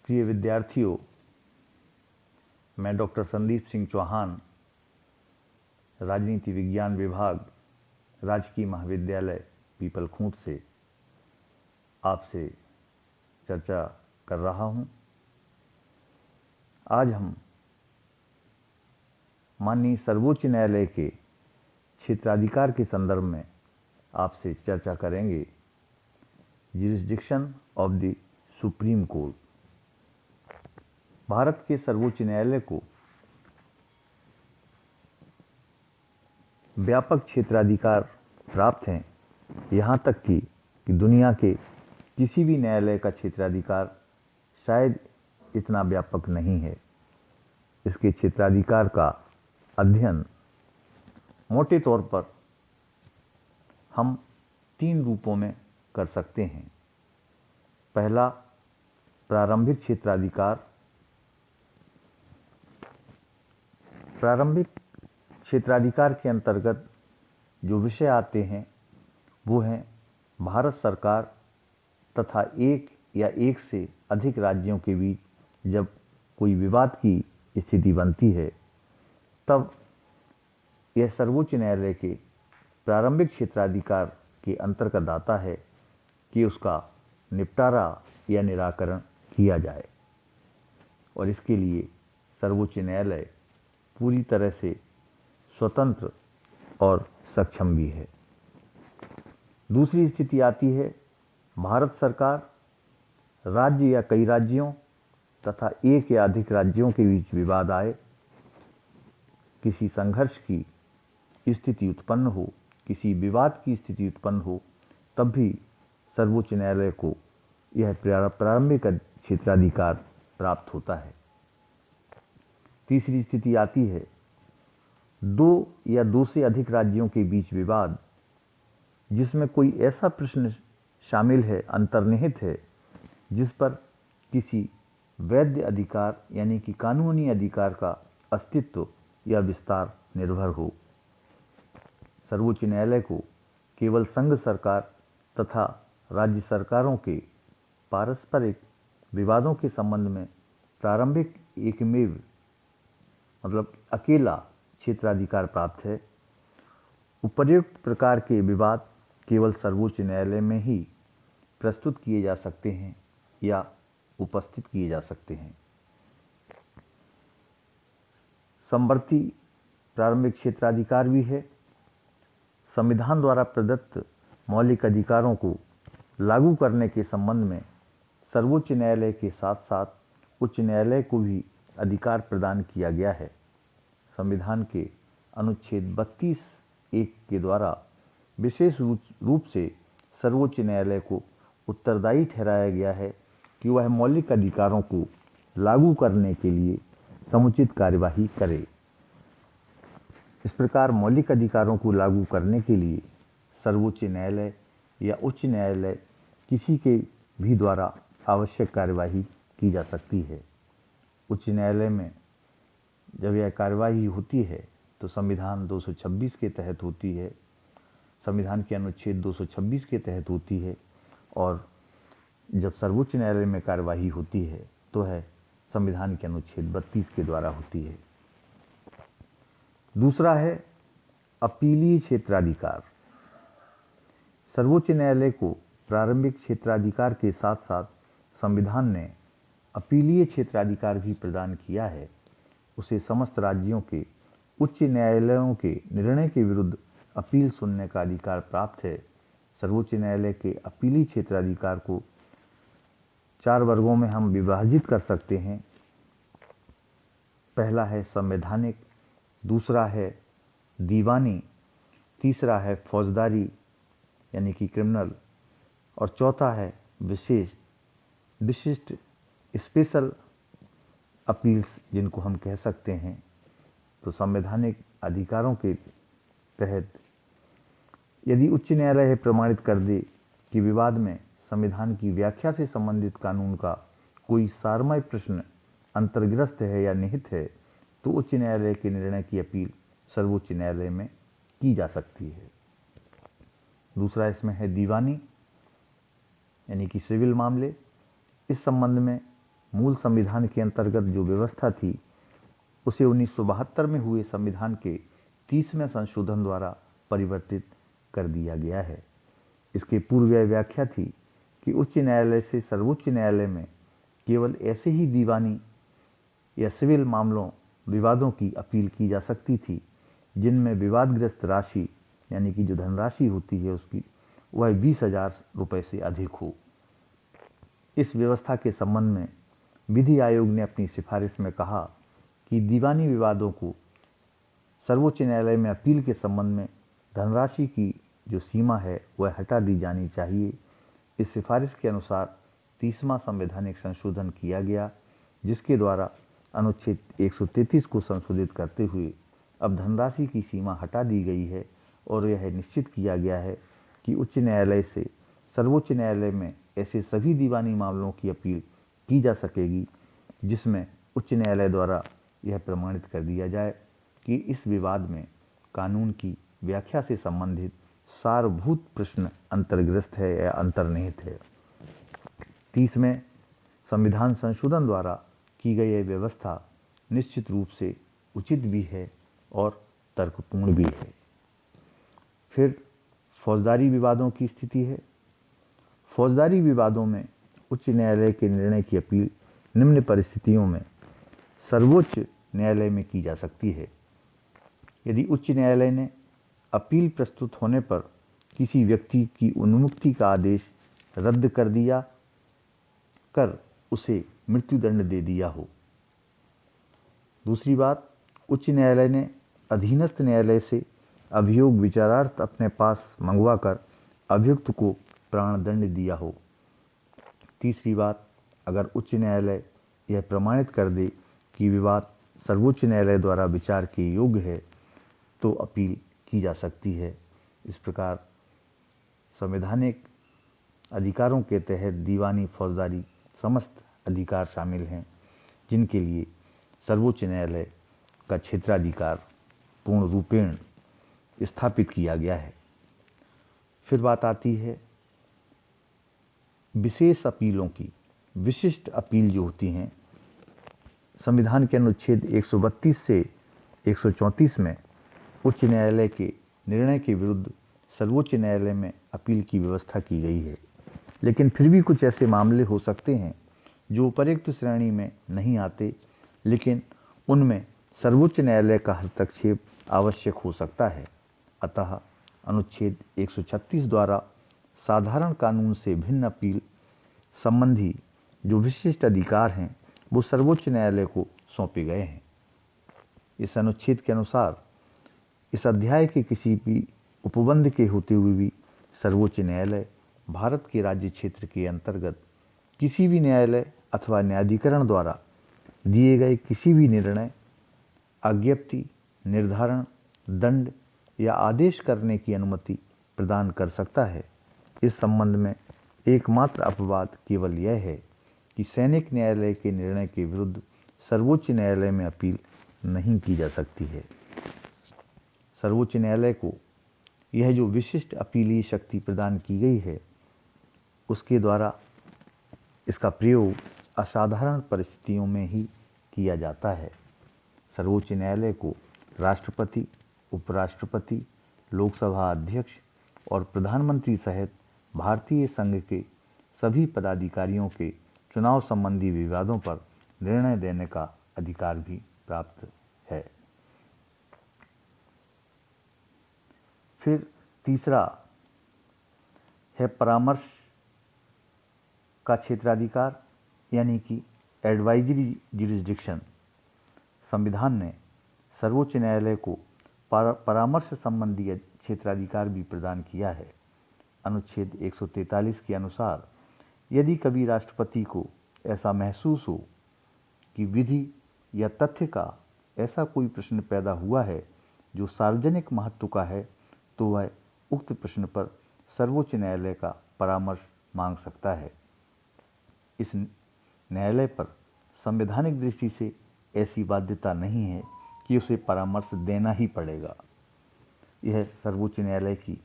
प्रिय विद्यार्थियों, मैं डॉक्टर संदीप सिंह चौहान, राजनीति विज्ञान विभाग, राजकीय महाविद्यालय पीपलखूंट से आपसे चर्चा कर रहा हूं। आज हम माननीय सर्वोच्च न्यायालय के क्षेत्राधिकार के संदर्भ में आपसे चर्चा करेंगे। Jurisdiction of the supreme court. Bharat के सर्वोच्च न्यायालय को व्यापक क्षेत्राधिकार प्राप्त हैं, यहाँ तक कि दुनिया के किसी भी न्यायालय का क्षेत्राधिकार शायद इतना व्यापक नहीं है। इसके क्षेत्राधिकार का अध्ययन मोटे तौर पर हम 3 रूपों में कर सकते हैं। पहला, प्रारंभिक क्षेत्राधिकार। प्रारंभिक क्षेत्राधिकार के अंतर्गत जो विषय आते हैं वो हैं भारत सरकार तथा एक या एक से अधिक राज्यों के बीच जब कोई विवाद की स्थिति बनती है, तब यह सर्वोच्च न्यायालय के प्रारंभिक क्षेत्राधिकार के अंतर्गत आता है कि उसका निपटारा या निराकरण किया जाए, और इसके लिए सर्वोच्च न्यायालय पूरी तरह से स्वतंत्र और सक्षम भी है। दूसरी स्थिति आती है भारत सरकार, राज्य या कई राज्यों तथा एक या अधिक राज्यों के बीच विवाद आए, किसी संघर्ष की स्थिति उत्पन्न हो, किसी विवाद की स्थिति उत्पन्न हो, तब भी सर्वोच्च न्यायालय को यह प्रारंभिक क्षेत्राधिकार प्राप्त होता है। तीसरी स्थिति आती है 2 या 2 से अधिक राज्यों के बीच विवाद, जिसमें कोई ऐसा प्रश्न शामिल है, अंतर्निहित है, जिस पर किसी वैध अधिकार यानी कि कानूनी अधिकार का अस्तित्व या विस्तार निर्भर हो। सर्वोच्च न्यायालय को केवल संघ सरकार तथा राज्य सरकारों के पारस्परिक विवादों के संबंध में प्रारंभिक एकमेव मतलब अकेला क्षेत्राधिकार प्राप्त है। उपर्युक्त प्रकार के विवाद केवल सर्वोच्च न्यायालय में ही प्रस्तुत किए जा सकते हैं या उपस्थित किए जा सकते हैं। समवर्ती प्रारंभिक क्षेत्राधिकार भी है। संविधान द्वारा प्रदत्त मौलिक अधिकारों को लागू करने के संबंध में सर्वोच्च न्यायालय के साथ साथ उच्च न्यायालय को भी अधिकार प्रदान किया गया है। संविधान के अनुच्छेद 32(1) के द्वारा विशेष रूप से सर्वोच्च न्यायालय को उत्तरदायी ठहराया गया है कि वह मौलिक अधिकारों को लागू करने के लिए समुचित कार्यवाही करे। इस प्रकार मौलिक अधिकारों को लागू करने के लिए सर्वोच्च न्यायालय या उच्च न्यायालय किसी के भी द्वारा आवश्यक कार्यवाही की जा सकती है। उच्च न्यायालय में जब यह कार्यवाही होती है तो संविधान 226 के तहत होती है, संविधान के अनुच्छेद 226 के तहत होती है, और जब सर्वोच्च न्यायालय में कार्यवाही होती है तो है संविधान के अनुच्छेद 32 के द्वारा होती है। दूसरा है अपीलीय क्षेत्राधिकार। सर्वोच्च न्यायालय को प्रारंभिक क्षेत्राधिकार के साथ साथ संविधान ने अपीलीय क्षेत्राधिकार भी प्रदान किया है। उसे समस्त राज्यों के उच्च न्यायालयों के निर्णय के विरुद्ध अपील सुनने का अधिकार प्राप्त है। सर्वोच्च न्यायालय के अपीलीय क्षेत्राधिकार को 4 वर्गों में हम विभाजित कर सकते हैं। पहला है संवैधानिक, दूसरा है दीवानी, तीसरा है फौजदारी यानी कि क्रिमिनल, और चौथा है विशिष्ट स्पेशल अपील्स जिनको हम कह सकते हैं। तो संवैधानिक अधिकारों के तहत यदि उच्च न्यायालय प्रमाणित कर दे कि विवाद में संविधान की व्याख्या से संबंधित कानून का कोई सारमय प्रश्न अंतर्ग्रस्त है या निहित है, तो उच्च न्यायालय के निर्णय की अपील सर्वोच्च न्यायालय में की जा सकती है। दूसरा इसमें है दीवानी यानी कि सिविल मामले। इस संबंध में मूल संविधान के अंतर्गत जो व्यवस्था थी उसे 1972 में हुए संविधान के 30वें संशोधन द्वारा परिवर्तित कर दिया गया है। इसके पूर्व यह व्याख्या थी कि उच्च न्यायालय से सर्वोच्च न्यायालय में केवल ऐसे ही दीवानी या सिविल मामलों विवादों की अपील की जा सकती थी जिनमें विवादग्रस्त राशि यानी कि जो धनराशि होती है उसकी वह 20,000 रुपये से अधिक हो। इस व्यवस्था के संबंध में विधि आयोग ने अपनी सिफारिश में कहा कि दीवानी विवादों को सर्वोच्च न्यायालय में अपील के संबंध में धनराशि की जो सीमा है वह हटा दी जानी चाहिए। इस सिफारिश के अनुसार 30वां संवैधानिक संशोधन किया गया, जिसके द्वारा अनुच्छेद 133 को संशोधित करते हुए अब धनराशि की सीमा हटा दी गई है और यह निश्चित किया गया है कि उच्च न्यायालय से सर्वोच्च न्यायालय में ऐसे सभी दीवानी मामलों की अपील की जा सकेगी जिसमें उच्च न्यायालय द्वारा यह प्रमाणित कर दिया जाए कि इस विवाद में कानून की व्याख्या से संबंधित सारभूत प्रश्न अंतर्ग्रस्त है या अंतर्निहित है। 30वें संविधान संशोधन द्वारा की गई यह व्यवस्था निश्चित रूप से उचित भी है और तर्कपूर्ण भी है। फिर फौजदारी विवादों की स्थिति है। फौजदारी विवादों में उच्च न्यायालय के निर्णय की अपील निम्न परिस्थितियों में सर्वोच्च न्यायालय में की जा सकती है। यदि उच्च न्यायालय ने अपील प्रस्तुत होने पर किसी व्यक्ति की उन्मुक्ति का आदेश रद्द कर उसे मृत्युदंड दे दिया हो। दूसरी बात, उच्च न्यायालय ने अधीनस्थ न्यायालय से अभियोग विचारार्थ अपने पास मंगवाकर अभियुक्त को प्राणदंड दिया हो। तीसरी बात, अगर उच्च न्यायालय यह प्रमाणित कर दे कि विवाद सर्वोच्च न्यायालय द्वारा विचार के योग्य है तो अपील की जा सकती है। इस प्रकार संवैधानिक अधिकारों के तहत दीवानी फौजदारी समस्त अधिकार शामिल हैं जिनके लिए सर्वोच्च न्यायालय का क्षेत्राधिकार पूर्ण रूपेण स्थापित किया गया है। फिर बात आती है विशेष अपीलों की। विशिष्ट अपील जो होती हैं, संविधान के अनुच्छेद 132 से 134 में उच्च न्यायालय के निर्णय के विरुद्ध सर्वोच्च न्यायालय में अपील की व्यवस्था की गई है। लेकिन फिर भी कुछ ऐसे मामले हो सकते हैं जो उपर्युक्त श्रेणी में नहीं आते, लेकिन उनमें सर्वोच्च न्यायालय का हस्तक्षेप आवश्यक हो सकता है। अतः अनुच्छेद 136 द्वारा साधारण कानून से भिन्न अपील संबंधी जो विशिष्ट अधिकार हैं वो सर्वोच्च न्यायालय को सौंपे गए हैं। इस अनुच्छेद के अनुसार इस अध्याय के किसी भी उपबंध के होते हुए भी सर्वोच्च न्यायालय भारत के राज्य क्षेत्र के अंतर्गत किसी भी न्यायालय अथवा न्यायाधिकरण द्वारा दिए गए किसी भी निर्णय, आज्ञप्ति, निर्धारण, दंड या आदेश करने की अनुमति प्रदान कर सकता है। इस संबंध में एकमात्र अपवाद केवल यह है कि सैनिक न्यायालय के निर्णय के विरुद्ध सर्वोच्च न्यायालय में अपील नहीं की जा सकती है। सर्वोच्च न्यायालय को यह जो विशिष्ट अपीलीय शक्ति प्रदान की गई है उसके द्वारा इसका प्रयोग असाधारण परिस्थितियों में ही किया जाता है। सर्वोच्च न्यायालय को राष्ट्रपति, उपराष्ट्रपति, लोकसभा अध्यक्ष और प्रधानमंत्री सहित भारतीय संघ के सभी पदाधिकारियों के चुनाव संबंधी विवादों पर निर्णय देने का अधिकार भी प्राप्त है। फिर तीसरा है परामर्श का क्षेत्राधिकार यानी कि एडवाइजरी ज्यूरिसडिक्शन। संविधान ने सर्वोच्च न्यायालय को परामर्श संबंधी क्षेत्राधिकार भी प्रदान किया है। अनुच्छेद 143 के अनुसार यदि कभी राष्ट्रपति को ऐसा महसूस हो कि विधि या तथ्य का ऐसा कोई प्रश्न पैदा हुआ है जो सार्वजनिक महत्व का है तो वह उक्त प्रश्न पर सर्वोच्च न्यायालय का परामर्श मांग सकता है। इस न्यायालय पर संवैधानिक दृष्टि से ऐसी बाध्यता नहीं है कि उसे परामर्श देना ही पड़ेगा। यह सर्वोच्च न्यायालय की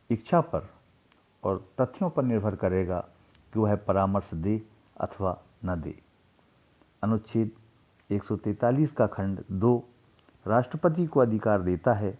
इच्छा पर और तथ्यों पर निर्भर करेगा कि वह परामर्श दे अथवा न दे। अनुच्छेद 143 का खंड 2 राष्ट्रपति को अधिकार देता है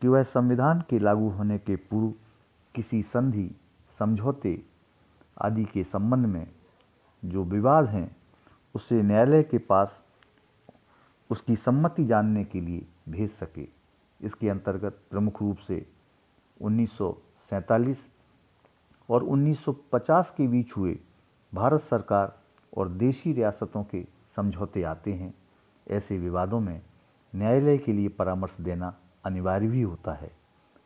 कि वह संविधान के लागू होने के पूर्व किसी संधि, समझौते आदि के संबंध में जो विवाद हैं उसे न्यायालय के पास उसकी सम्मति जानने के लिए भेज सके। इसके अंतर्गत प्रमुख रूप से 1947 और 1950 के बीच हुए भारत सरकार और देशी रियासतों के समझौते आते हैं। ऐसे विवादों में न्यायालय के लिए परामर्श देना अनिवार्य भी होता है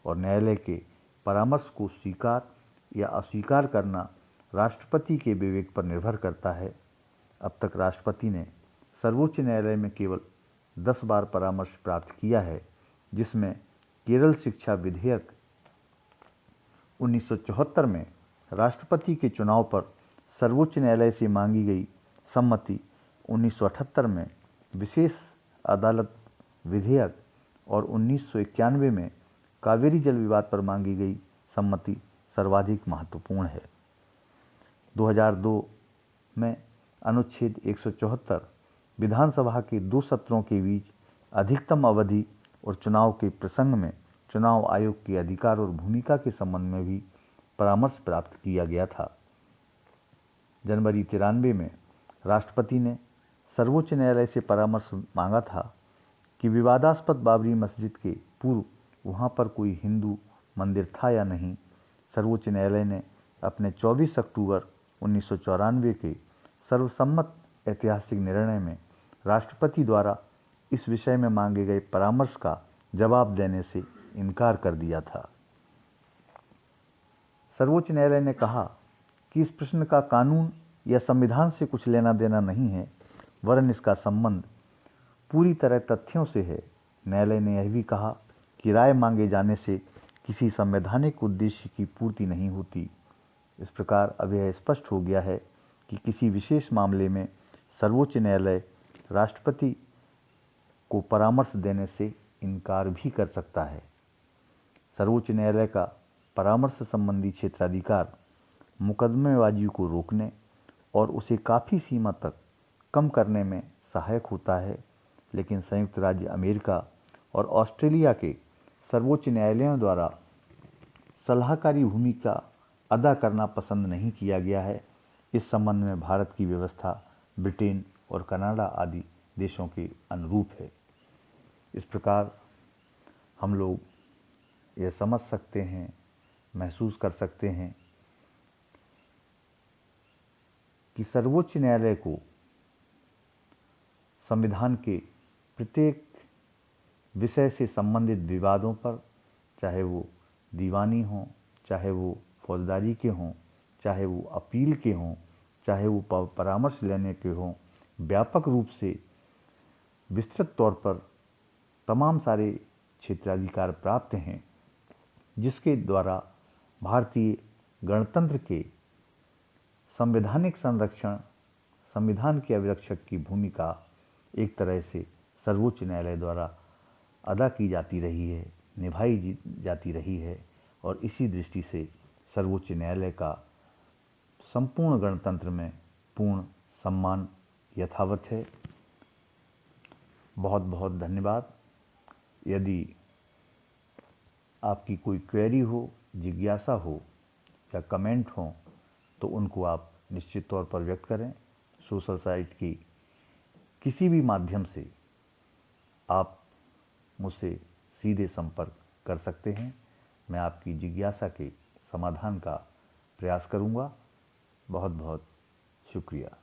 और न्यायालय के परामर्श को स्वीकार या अस्वीकार करना राष्ट्रपति के विवेक पर निर्भर करता है। अब तक राष्ट्रपति ने सर्वोच्च न्यायालय में केवल 10 बार परामर्श प्राप्त किया है, जिसमें केरल शिक्षा विधेयक 1974 में राष्ट्रपति के चुनाव पर सर्वोच्च न्यायालय से मांगी गई सम्मति, 1978 में विशेष अदालत विधेयक और 1991 में कावेरी जल विवाद पर मांगी गई सम्मति सर्वाधिक महत्वपूर्ण है। 2002 में अनुच्छेद 174 विधानसभा के 2 सत्रों के बीच अधिकतम अवधि और चुनाव के प्रसंग में चुनाव आयोग के अधिकार और भूमिका के संबंध में भी परामर्श प्राप्त किया गया था। जनवरी 93 में राष्ट्रपति ने सर्वोच्च न्यायालय से परामर्श मांगा था कि विवादास्पद बाबरी मस्जिद के पूर्व वहां पर कोई हिंदू मंदिर था या नहीं। सर्वोच्च न्यायालय ने अपने 24 अक्टूबर 1994 के सर्वसम्मत ऐतिहासिक निर्णय में राष्ट्रपति द्वारा इस विषय में मांगे गए परामर्श का जवाब देने से इनकार कर दिया था। सर्वोच्च न्यायालय ने कहा कि इस प्रश्न का कानून या संविधान से कुछ लेना देना नहीं है, वरन इसका संबंध पूरी तरह तथ्यों से है। न्यायालय ने यह भी कहा कि राय मांगे जाने से किसी संवैधानिक उद्देश्य की पूर्ति नहीं होती। इस प्रकार अब यह स्पष्ट हो गया है कि किसी विशेष मामले में सर्वोच्च न्यायालय राष्ट्रपति को परामर्श देने से इनकार भी कर सकता है। सर्वोच्च न्यायालय का परामर्श संबंधी क्षेत्राधिकार मुकदमेबाजी को रोकने और उसे काफ़ी सीमा तक कम करने में सहायक होता है, लेकिन संयुक्त राज्य अमेरिका और ऑस्ट्रेलिया के सर्वोच्च न्यायालयों द्वारा सलाहकारी भूमिका अदा करना पसंद नहीं किया गया है। इस संबंध में भारत की व्यवस्था ब्रिटेन और कनाडा आदि देशों के अनुरूप है। इस प्रकार हम लोग यह समझ सकते हैं, महसूस कर सकते हैं कि सर्वोच्च न्यायालय को संविधान के प्रत्येक विषय से संबंधित विवादों पर, चाहे वो दीवानी हों, चाहे वो फौजदारी के हों, चाहे वो अपील के हों, चाहे वो परामर्श लेने के हों, व्यापक रूप से विस्तृत तौर पर तमाम सारे क्षेत्राधिकार प्राप्त हैं, जिसके द्वारा भारतीय गणतंत्र के संवैधानिक संरक्षण, संविधान के अभिरक्षक की भूमिका एक तरह से सर्वोच्च न्यायालय द्वारा अदा की जाती रही है, निभाई जाती रही है और इसी दृष्टि से सर्वोच्च न्यायालय का संपूर्ण गणतंत्र में पूर्ण सम्मान यथावत है। बहुत बहुत धन्यवाद। यदि आपकी कोई क्वेरी हो, जिज्ञासा हो या कमेंट हो तो उनको आप निश्चित तौर पर व्यक्त करें। सोशल साइट की किसी भी माध्यम से आप मुझसे सीधे संपर्क कर सकते हैं। मैं आपकी जिज्ञासा के समाधान का प्रयास करूंगा। बहुत बहुत शुक्रिया।